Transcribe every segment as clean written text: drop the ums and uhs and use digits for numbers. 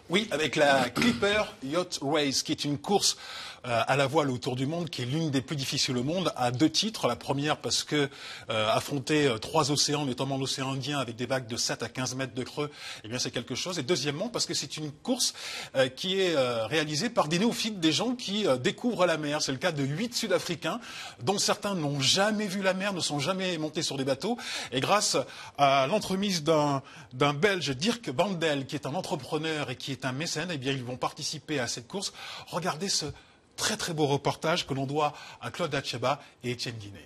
Oui, avec la Clipper Yacht Race, qui est une course à la voile autour du monde, qui est l'une des plus difficiles au monde, à 2 titres. La première parce que affronter 3 océans, notamment l'océan Indien, avec des vagues de 7 à 15 mètres de creux, eh bien c'est quelque chose. Et deuxièmement parce que c'est une course qui est réalisée par des néophytes, des gens qui découvrent la mer. C'est le cas de 8 Sud-Africains, dont certains n'ont jamais vu la mer, ne sont jamais montés sur des bateaux. Et grâce à l'entremise d'un Belge, Dirk Vandel, qui est un entrepreneur et qui est un mécène, eh bien ils vont participer à cette course. Regardez ce très très beau reportage que l'on doit à Claude Acheba et Étienne Guinet.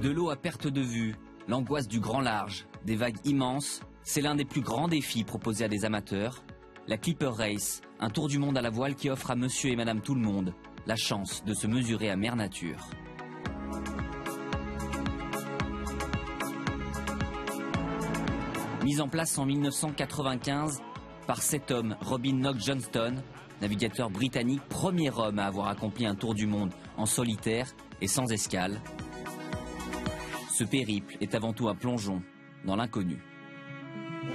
De l'eau à perte de vue, l'angoisse du grand large, des vagues immenses, c'est l'un des plus grands défis proposés à des amateurs. La Clipper Race, un tour du monde à la voile qui offre à monsieur et madame tout le monde la chance de se mesurer à mère nature. Mise en place en 1995 par cet homme, Robin Knox-Johnston, navigateur britannique, premier homme à avoir accompli un tour du monde en solitaire et sans escale. Ce périple est avant tout un plongeon dans l'inconnu.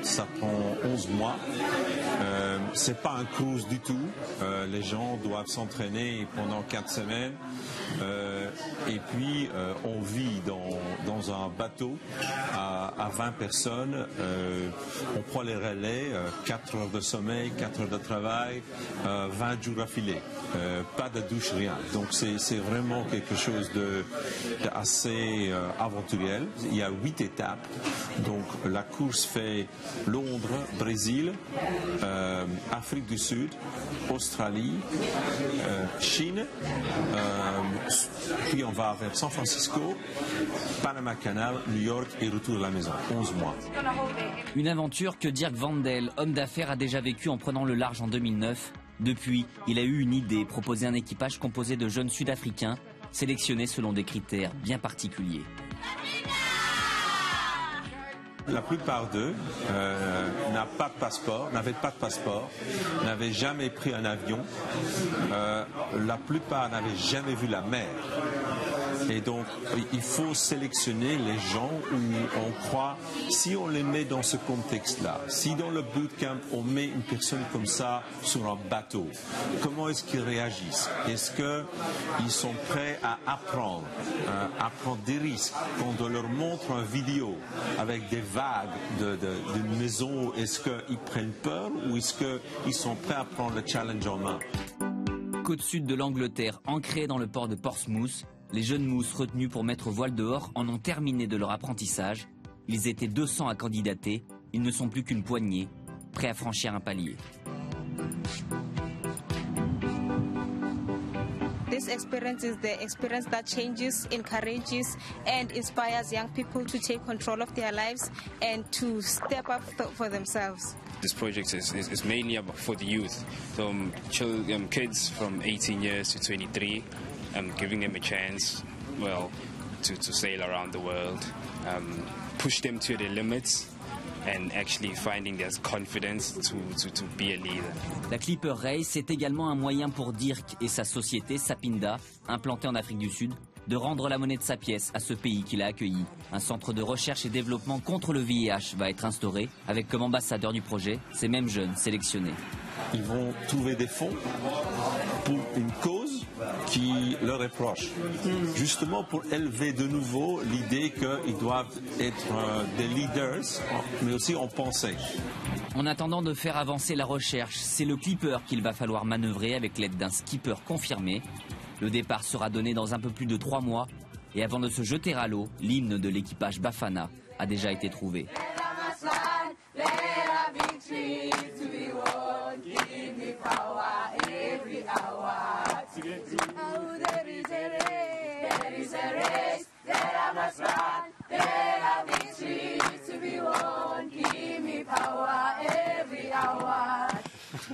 Ça prend 11 mois. C'est pas un cruise du tout. Les gens doivent s'entraîner pendant 4 semaines. Et puis, on vit dans un bateau à 20 personnes. On prend les relais, 4 heures de sommeil, 4 heures de travail, 20 jours affilés. Pas de douche, rien. Donc, c'est vraiment quelque chose d'assez aventuriel. Il y a 8 étapes. Donc, la course fait Londres, Brésil, Afrique du Sud, Australie, Chine, puis on va vers San Francisco, Panama Canal, New York et retour à la maison, 11 mois. Une aventure que Dirk Vandel, homme d'affaires, a déjà vécue en prenant le large en 2009. Depuis, il a eu une idée, proposer un équipage composé de jeunes Sud-Africains, sélectionnés selon des critères bien particuliers. La plupart d'eux n'avaient pas de passeport, n'avaient jamais pris un avion. La plupart n'avaient jamais vu la mer. Et donc, il faut sélectionner les gens où on croit, si on les met dans ce contexte-là, si dans le bootcamp, on met une personne comme ça sur un bateau, comment est-ce qu'ils réagissent? Est-ce qu'ils sont prêts à apprendre des risques? Quand on leur montre une vidéo avec des vagues d'une maison, est-ce qu'ils prennent peur ou est-ce qu'ils sont prêts à prendre le challenge en main? Côte sud de l'Angleterre, ancrée dans le port de Portsmouth, les jeunes mousses retenus pour mettre voile dehors en ont terminé de leur apprentissage. Ils étaient 200 à candidater, ils ne sont plus qu'une poignée, prêts à franchir un palier. This experience is the experience that changes, encourages and inspires young people to take control of their lives and to step up for themselves. This project is mainly for the youth, so kids from 18 years to 23, giving them a chance, well, to sail around the world, push them to their limits, and actually finding their confidence to be a leader. La Clipper Race est également un moyen pour Dirk et sa société Sapinda, implantée en Afrique du Sud, de rendre la monnaie de sa pièce à ce pays qui l'a accueilli. Un centre de recherche et développement contre le VIH va être instauré, avec comme ambassadeur du projet ces mêmes jeunes sélectionnés. Ils vont trouver des fonds pour une cause qui leur est proche, justement pour élever de nouveau l'idée qu'ils doivent être des leaders, mais aussi en pensée. En attendant de faire avancer la recherche, c'est le Clipper qu'il va falloir manœuvrer avec l'aide d'un skipper confirmé. Le départ sera donné dans un peu plus de 3 mois et avant de se jeter à l'eau, l'hymne de l'équipage Bafana a déjà été trouvé.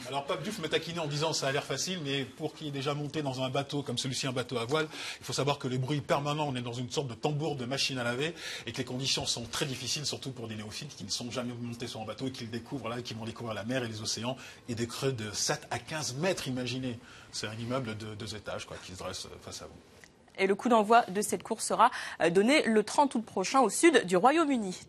Alors Pape Diouf me taquinait en disant ça a l'air facile, mais pour qui est déjà monté dans un bateau comme celui-ci, un bateau à voile, il faut savoir que les bruits permanents, on est dans une sorte de tambour de machine à laver et que les conditions sont très difficiles, surtout pour des néophytes qui ne sont jamais montés sur un bateau et qui le découvrent là, qui vont découvrir la mer et les océans et des creux de 7 à 15 mètres, imaginez. C'est un immeuble de 2 étages quoi, qui se dresse face à vous. Et le coup d'envoi de cette course sera donné le 30 août prochain au sud du Royaume-Uni.